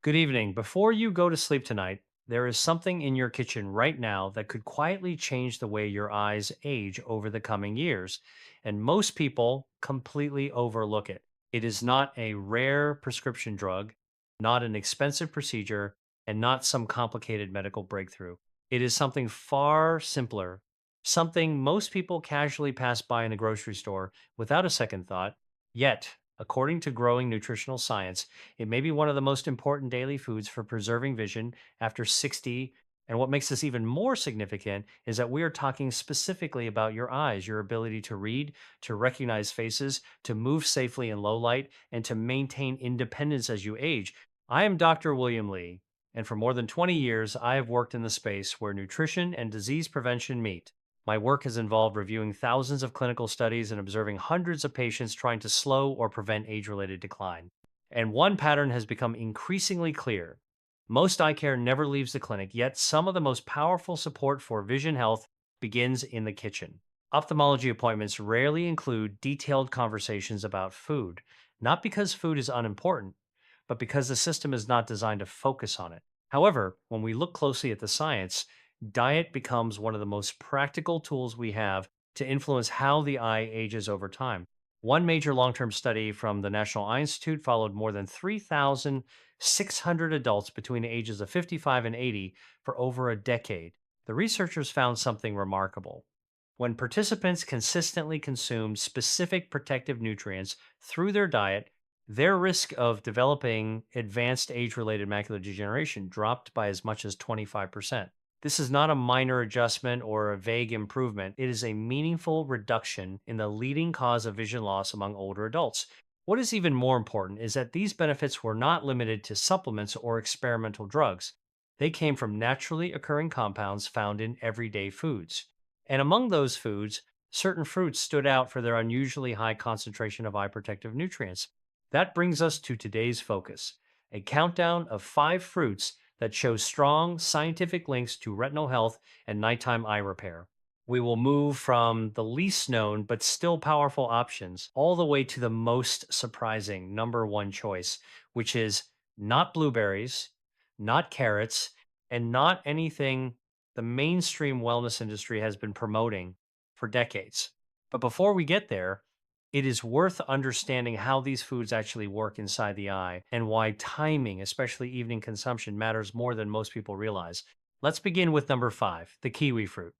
Good evening. Before you go to sleep tonight, there is something in your kitchen right now that could quietly change the way your eyes age over the coming years. And most people completely overlook it. It is not a rare prescription drug, not an expensive procedure, and not some complicated medical breakthrough. It is something far simpler, something most people casually pass by in a grocery store without a second thought. Yet, according to growing nutritional science, it may be one of the most important daily foods for preserving vision after 60. And what makes this even more significant is that we are talking specifically about your eyes, your ability to read, to recognize faces, to move safely in low light, and to maintain independence as you age. I am Dr. William Lee, and for more than 20 years, I have worked in the space where nutrition and disease prevention meet. My work has involved reviewing thousands of clinical studies and observing hundreds of patients trying to slow or prevent age related decline. And one pattern has become increasingly clear. Most eye care never leaves the clinic, yet some of the most powerful support for vision health begins in the kitchen. Ophthalmology appointments rarely include detailed conversations about food, not because food is unimportant, but because the system is not designed to focus on it. However, when we look closely at the science, diet becomes one of the most practical tools we have to influence how the eye ages over time. One major long term study from the National Eye Institute followed more than 3,600 adults between the ages of 55 and 80 for over a decade. The researchers found something remarkable. When participants consistently consumed specific protective nutrients through their diet, their risk of developing advanced age related macular degeneration dropped by as much as 25%. This is not a minor adjustment or a vague improvement. It is a meaningful reduction in the leading cause of vision loss among older adults. What is even more important is that these benefits were not limited to supplements or experimental drugs. They came from naturally occurring compounds found in everyday foods. And among those foods, certain fruits stood out for their unusually high concentration of eye protective nutrients. That brings us to today's focus, a countdown of 5 fruits that shows strong scientific links to retinal health and nighttime eye repair. We will move from the least known but still powerful options all the way to the most surprising number one choice, which is not blueberries, not carrots, and not anything the mainstream wellness industry has been promoting for decades. But before we get there, it is worth understanding how these foods actually work inside the eye and why timing, especially evening consumption, matters more than most people realize. Let's begin with number 5, the kiwi fruit.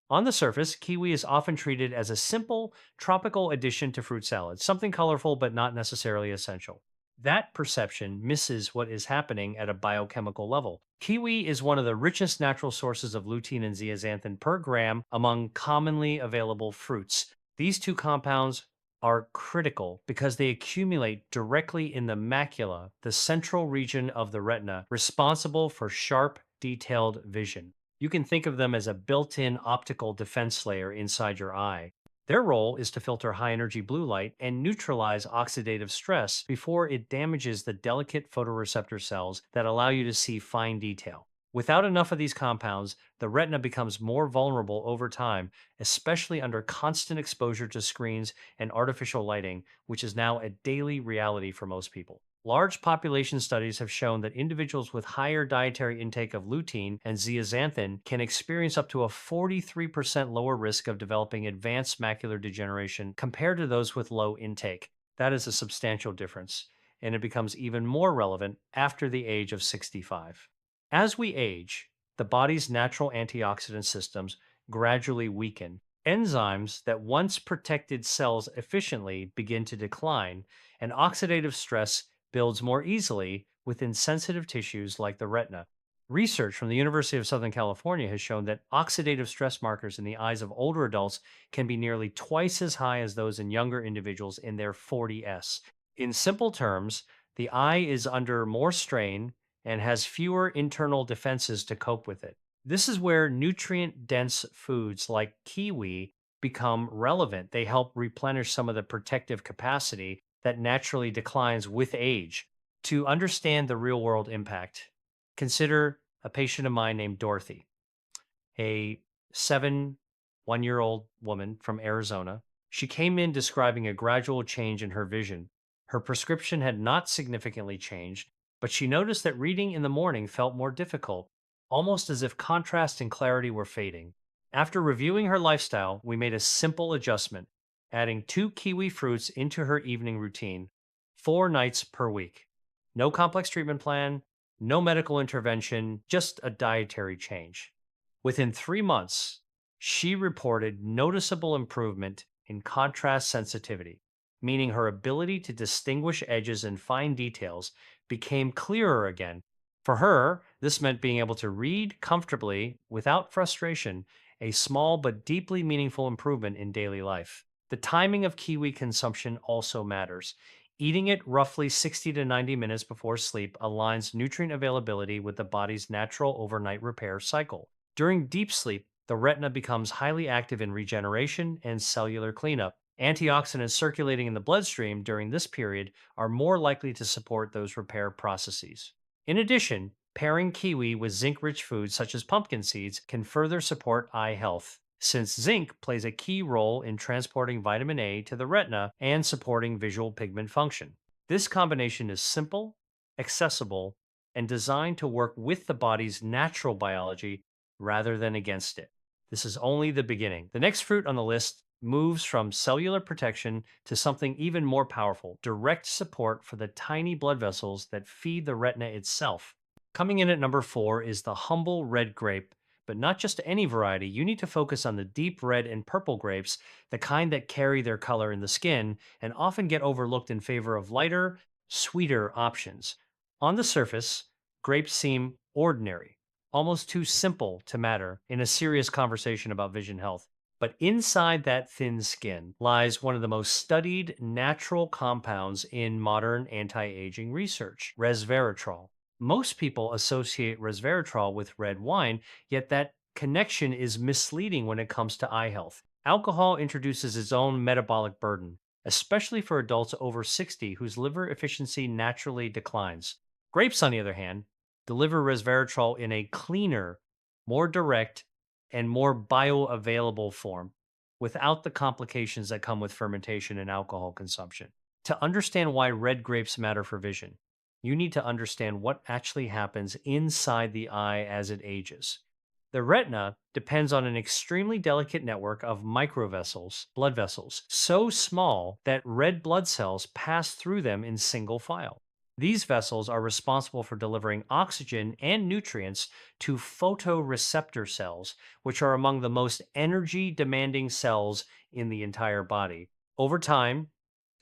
On the surface, kiwi is often treated as a simple tropical addition to fruit salads, something colorful but not necessarily essential. That perception misses what is happening at a biochemical level. Kiwi is one of the richest natural sources of lutein and zeaxanthin per gram among commonly available fruits. These two compounds are critical because they accumulate directly in the macula, the central region of the retina, responsible for sharp, detailed vision. You can think of them as a built in optical defense layer inside your eye. Their role is to filter high energy blue light and neutralize oxidative stress before it damages the delicate photoreceptor cells that allow you to see fine detail. Without enough of these compounds, the retina becomes more vulnerable over time, especially under constant exposure to screens and artificial lighting, which is now a daily reality for most people. Large population studies have shown that individuals with higher dietary intake of lutein and zeaxanthin can experience up to a 43% lower risk of developing advanced macular degeneration compared to those with low intake. That is a substantial difference, and it becomes even more relevant after the age of 65. As we age, the body's natural antioxidant systems gradually weaken. Enzymes that once protected cells efficiently begin to decline, and oxidative stress builds more easily within sensitive tissues like the retina. Research from the University of Southern California has shown that oxidative stress markers in the eyes of older adults can be nearly twice as high as those in younger individuals in their 40s. In simple terms, the eye is under more strain and has fewer internal defenses to cope with it. This is where nutrient dense foods like kiwi become relevant. They help replenish some of the protective capacity that naturally declines with age. To understand the real world impact, consider a patient of mine named Dorothy, a 7 1 year old woman from Arizona. She came in describing a gradual change in her vision. Her prescription had not significantly changed, but she noticed that reading in the morning felt more difficult, almost as if contrast and clarity were fading. After reviewing her lifestyle, we made a simple adjustment, adding 2 kiwi fruits into her evening routine, 4 nights per week. No complex treatment plan, no medical intervention, just a dietary change. Within 3 months, she reported noticeable improvement in contrast sensitivity, meaning her ability to distinguish edges and fine details became clearer again. For her, this meant being able to read comfortably without frustration, a small but deeply meaningful improvement in daily life. The timing of kiwi consumption also matters. Eating it roughly 60 to 90 minutes before sleep aligns nutrient availability with the body's natural overnight repair cycle. During deep sleep, the retina becomes highly active in regeneration and cellular cleanup. Antioxidants circulating in the bloodstream during this period are more likely to support those repair processes. In addition, pairing kiwi with zinc rich foods such as pumpkin seeds can further support eye health, since zinc plays a key role in transporting vitamin A to the retina and supporting visual pigment function. This combination is simple, accessible, and designed to work with the body's natural biology rather than against it. This is only the beginning. The next fruit on the list moves from cellular protection to something even more powerful, direct support for the tiny blood vessels that feed the retina itself. Coming in at number 4 is the humble red grape, but not just any variety. You need to focus on the deep red and purple grapes, the kind that carry their color in the skin and often get overlooked in favor of lighter, sweeter options. On the surface, grapes seem ordinary, almost too simple to matter in a serious conversation about vision health. But inside that thin skin lies one of the most studied natural compounds in modern anti aging research, resveratrol. Most people associate resveratrol with red wine, yet that connection is misleading when it comes to eye health. Alcohol introduces its own metabolic burden, especially for adults over 60 whose liver efficiency naturally declines. Grapes, on the other hand, deliver resveratrol in a cleaner, more direct, and more bioavailable form without the complications that come with fermentation and alcohol consumption. To understand why red grapes matter for vision, you need to understand what actually happens inside the eye as it ages. The retina depends on an extremely delicate network of microvessels, blood vessels, so small that red blood cells pass through them in single file. These vessels are responsible for delivering oxygen and nutrients to photoreceptor cells, which are among the most energy demanding cells in the entire body. Over time,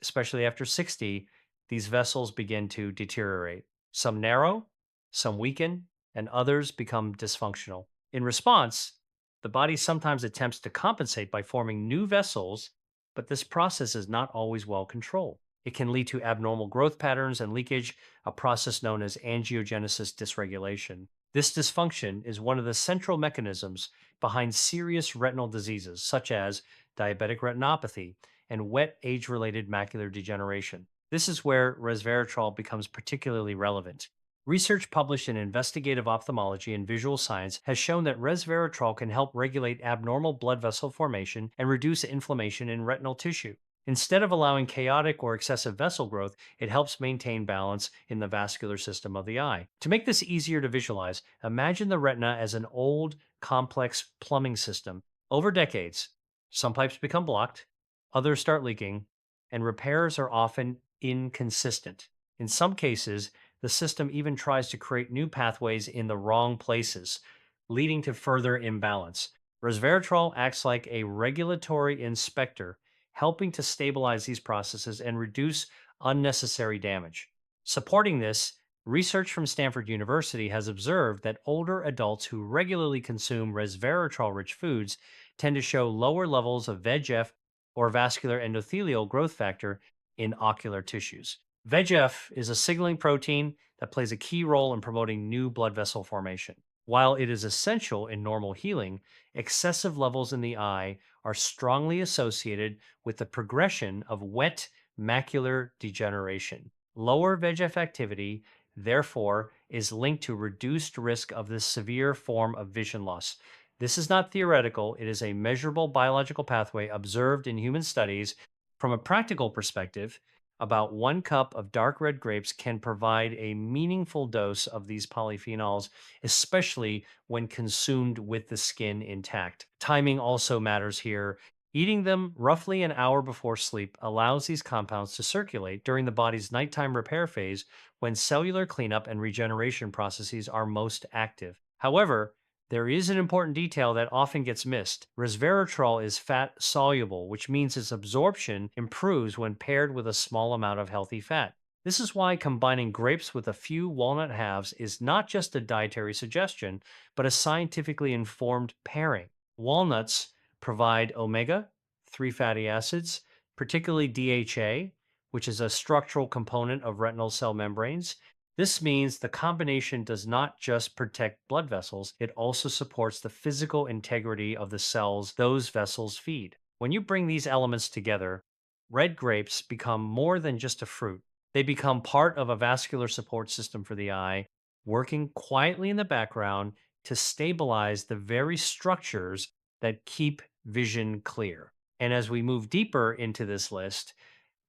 especially after 60, these vessels begin to deteriorate. Some narrow, some weaken, and others become dysfunctional. In response, the body sometimes attempts to compensate by forming new vessels, but this process is not always well controlled. It can lead to abnormal growth patterns and leakage, a process known as angiogenesis dysregulation. This dysfunction is one of the central mechanisms behind serious retinal diseases such as diabetic retinopathy and wet age related macular degeneration. This is where resveratrol becomes particularly relevant. Research published in Investigative Ophthalmology and Visual Science has shown that resveratrol can help regulate abnormal blood vessel formation and reduce inflammation in retinal tissue. Instead of allowing chaotic or excessive vessel growth, it helps maintain balance in the vascular system of the eye. To make this easier to visualize, imagine the retina as an old, complex plumbing system. Over decades, some pipes become blocked, others start leaking, and repairs are often inconsistent. In some cases, the system even tries to create new pathways in the wrong places, leading to further imbalance. Resveratrol acts like a regulatory inspector, helping to stabilize these processes and reduce unnecessary damage. Supporting this, research from Stanford University has observed that older adults who regularly consume resveratrol rich foods tend to show lower levels of VEGF or vascular endothelial growth factor in ocular tissues. VEGF is a signaling protein that plays a key role in promoting new blood vessel formation. While it is essential in normal healing, excessive levels in the eye are strongly associated with the progression of wet macular degeneration. Lower VEGF activity, therefore, is linked to reduced risk of this severe form of vision loss. This is not theoretical, it is a measurable biological pathway observed in human studies. From a practical perspective, About 1 cup of dark red grapes can provide a meaningful dose of these polyphenols, especially when consumed with the skin intact. Timing also matters here. Eating them roughly an hour before sleep allows these compounds to circulate during the body's nighttime repair phase when cellular cleanup and regeneration processes are most active. However, there is an important detail that often gets missed. Resveratrol is fat soluble, which means its absorption improves when paired with a small amount of healthy fat. This is why combining grapes with a few walnut halves is not just a dietary suggestion, but a scientifically informed pairing. Walnuts provide omega 3 fatty acids, particularly DHA, which is a structural component of retinal cell membranes. This means the combination does not just protect blood vessels, it also supports the physical integrity of the cells those vessels feed. When you bring these elements together, red grapes become more than just a fruit. They become part of a vascular support system for the eye, working quietly in the background to stabilize the very structures that keep vision clear. And as we move deeper into this list,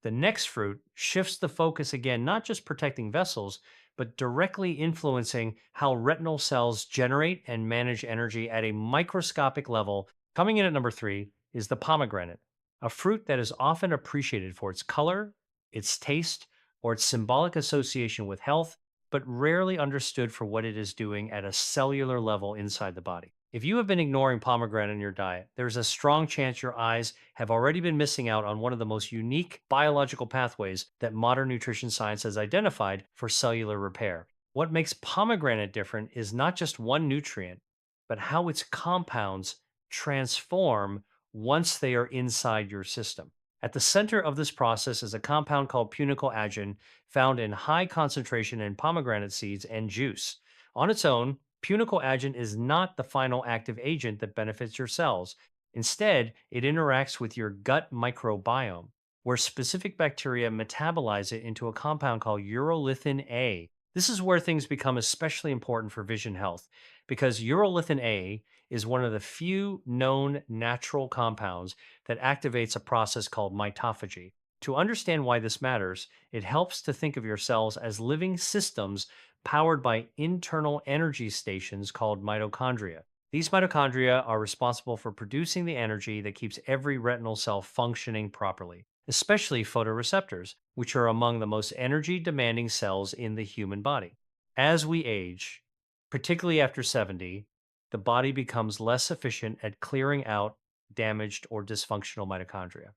the next fruit shifts the focus again, not just protecting vessels, but directly influencing how retinal cells generate and manage energy at a microscopic level. Coming in at number 3 is the pomegranate, a fruit that is often appreciated for its color, its taste, or its symbolic association with health, but rarely understood for what it is doing at a cellular level inside the body. If you have been ignoring pomegranate in your diet, there's a strong chance your eyes have already been missing out on one of the most unique biological pathways that modern nutrition science has identified for cellular repair. What makes pomegranate different is not just one nutrient, but how its compounds transform once they are inside your system. At the center of this process is a compound called punicle-agin, found in high concentration in pomegranate seeds and juice. On its own, punicle-agin is not the final active agent that benefits your cells. Instead, it interacts with your gut microbiome, where specific bacteria metabolize it into a compound called urolithin A. This is where things become especially important for vision health, because urolithin A is one of the few known natural compounds that activates a process called mitophagy. To understand why this matters, it helps to think of your cells as living systems powered by internal energy stations called mitochondria. These mitochondria are responsible for producing the energy that keeps every retinal cell functioning properly, especially photoreceptors, which are among the most energy demanding cells in the human body. As we age, particularly after 70, the body becomes less efficient at clearing out damaged or dysfunctional mitochondria.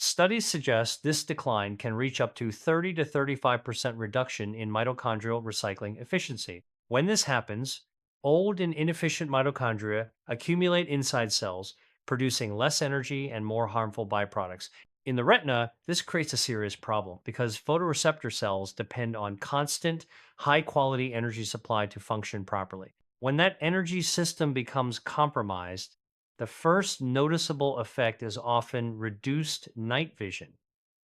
Studies suggest this decline can reach up to 30 to 35% reduction in mitochondrial recycling efficiency. When this happens, old and inefficient mitochondria accumulate inside cells, producing less energy and more harmful byproducts. In the retina, this creates a serious problem because photoreceptor cells depend on constant, high quality energy supply to function properly. When that energy system becomes compromised, the first noticeable effect is often reduced night vision,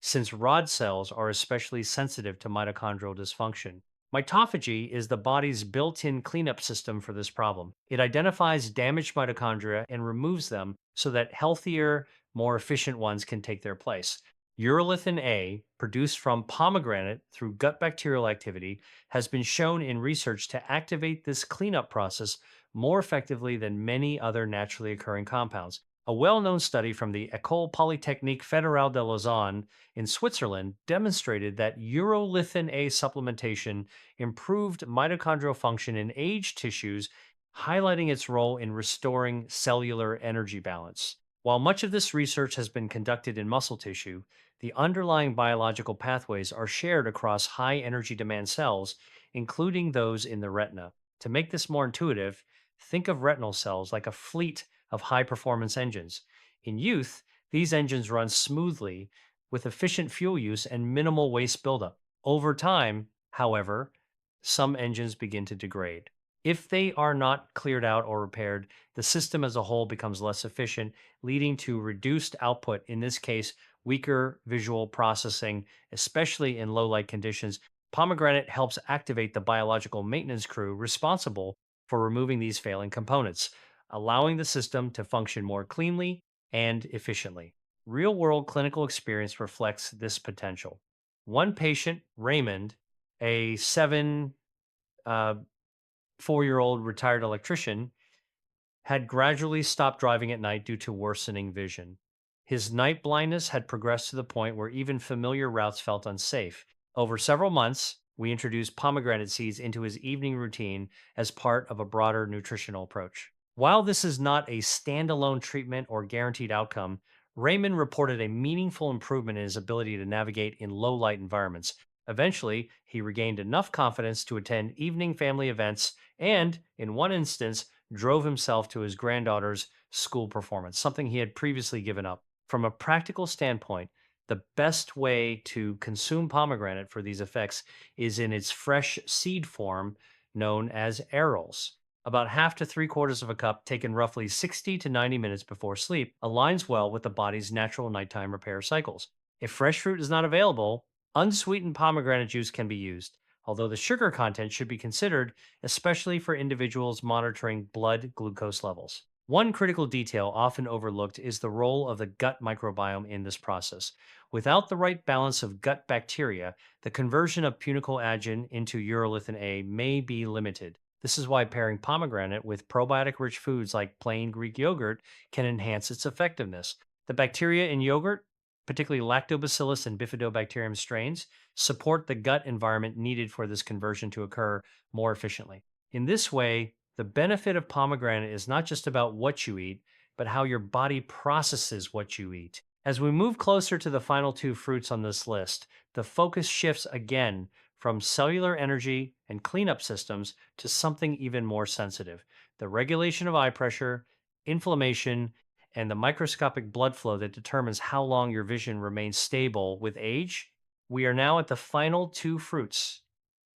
since rod cells are especially sensitive to mitochondrial dysfunction. Mitophagy is the body's built in cleanup system for this problem. It identifies damaged mitochondria and removes them so that healthier, more efficient ones can take their place. Urolithin A, produced from pomegranate through gut bacterial activity, has been shown in research to activate this cleanup process more effectively than many other naturally occurring compounds. A well known study from the École Polytechnique Fédérale de Lausanne in Switzerland demonstrated that urolithin A supplementation improved mitochondrial function in aged tissues, highlighting its role in restoring cellular energy balance. While much of this research has been conducted in muscle tissue, the underlying biological pathways are shared across high energy demand cells, including those in the retina. To make this more intuitive, think of retinal cells like a fleet of high performance engines. In youth, these engines run smoothly with efficient fuel use and minimal waste buildup. Over time, however, some engines begin to degrade. If they are not cleared out or repaired, the system as a whole becomes less efficient, leading to reduced output, in this case, weaker visual processing, especially in low light conditions. Pomegranate helps activate the biological maintenance crew responsible for removing these failing components, allowing the system to function more cleanly and efficiently. Real world clinical experience reflects this potential. One patient, Raymond, a 4-year-old retired electrician, had gradually stopped driving at night due to worsening vision. His night blindness had progressed to the point where even familiar routes felt unsafe. Over several months, we introduced pomegranate seeds into his evening routine as part of a broader nutritional approach. While this is not a standalone treatment or guaranteed outcome, Raymond reported a meaningful improvement in his ability to navigate in low light environments. Eventually, he regained enough confidence to attend evening family events and, in one instance, drove himself to his granddaughter's school performance, something he had previously given up. From a practical standpoint, the best way to consume pomegranate for these effects is in its fresh seed form, known as arils. About half to three-quarters of a cup, taken roughly 60 to 90 minutes before sleep, aligns well with the body's natural nighttime repair cycles. If fresh fruit is not available, unsweetened pomegranate juice can be used, although the sugar content should be considered, especially for individuals monitoring blood glucose levels. One critical detail often overlooked is the role of the gut microbiome in this process. Without the right balance of gut bacteria, the conversion of punicalagin into urolithin A may be limited. This is why pairing pomegranate with probiotic rich foods like plain Greek yogurt can enhance its effectiveness. The bacteria in yogurt, particularly lactobacillus and bifidobacterium strains, support the gut environment needed for this conversion to occur more efficiently. In this way, the benefit of pomegranate is not just about what you eat, but how your body processes what you eat. As we move closer to the final two fruits on this list, the focus shifts again from cellular energy and cleanup systems to something even more sensitive: the regulation of eye pressure, inflammation, and the microscopic blood flow that determines how long your vision remains stable with age. We are now at the final two fruits,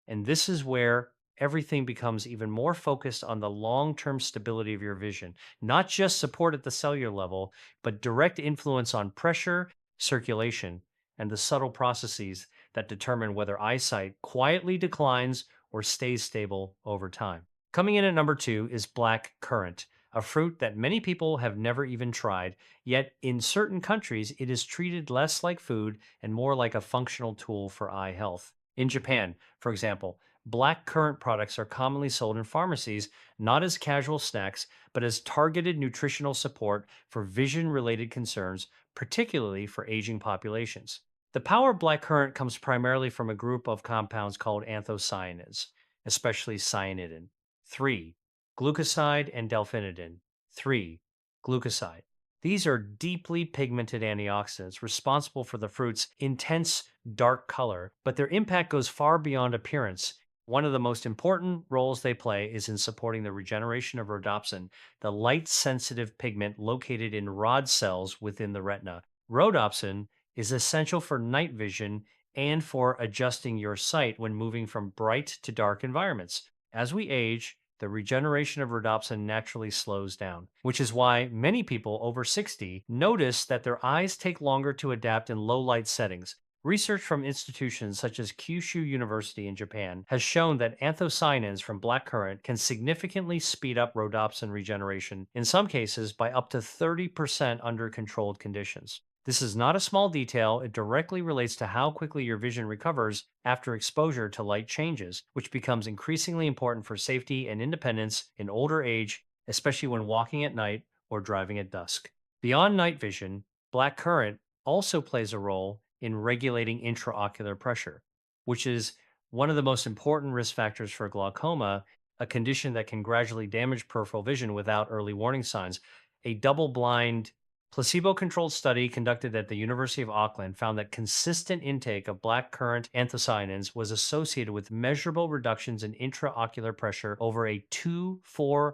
and this is where everything becomes even more focused on the long term stability of your vision, not just support at the cellular level, but direct influence on pressure, circulation, and the subtle processes that determine whether eyesight quietly declines or stays stable over time. Coming in at number two is black currant, a fruit that many people have never even tried, yet in certain countries it is treated less like food and more like a functional tool for eye health. In Japan, for example, black currant products are commonly sold in pharmacies not as casual snacks, but as targeted nutritional support for vision related concerns, particularly for aging populations. The power of black currant comes primarily from a group of compounds called anthocyanins, especially cyanidin. 3. Glucoside and delphinidin. 3. Glucoside. These are deeply pigmented antioxidants responsible for the fruit's intense dark color, but their impact goes far beyond appearance. One of the most important roles they play is in supporting the regeneration of rhodopsin, the light sensitive pigment located in rod cells within the retina. Rhodopsin is essential for night vision and for adjusting your sight when moving from bright to dark environments. As we age, the regeneration of rhodopsin naturally slows down, which is why many people over 60 notice that their eyes take longer to adapt in low light settings. Research from institutions such as Kyushu University in Japan has shown that anthocyanins from blackcurrant can significantly speed up rhodopsin regeneration, in some cases by up to 30% under controlled conditions. This is not a small detail. It directly relates to how quickly your vision recovers after exposure to light changes, which becomes increasingly important for safety and independence in older age, especially when walking at night or driving at dusk. Beyond night vision, black currant also plays a role in regulating intraocular pressure, which is one of the most important risk factors for glaucoma, a condition that can gradually damage peripheral vision without early warning signs. A double blind, placebo controlled study conducted at the University of Auckland found that consistent intake of black currant anthocyanins was associated with measurable reductions in intraocular pressure over a 2-4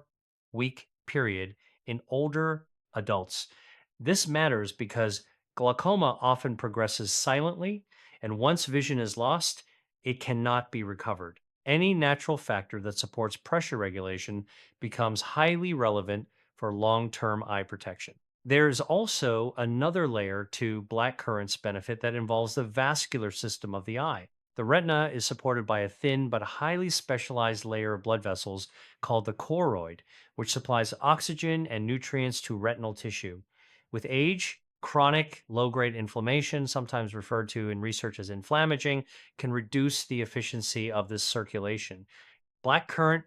week period in older adults. This matters because glaucoma often progresses silently, and once vision is lost, it cannot be recovered. Any natural factor that supports pressure regulation becomes highly relevant for long term eye protection. There's also another layer to blackcurrant's benefit that involves the vascular system of the eye. The retina is supported by a thin but highly specialized layer of blood vessels called the choroid, which supplies oxygen and nutrients to retinal tissue. With age, Chronic low grade inflammation, sometimes referred to in research as inflammaging, can reduce the efficiency of this circulation. Black currant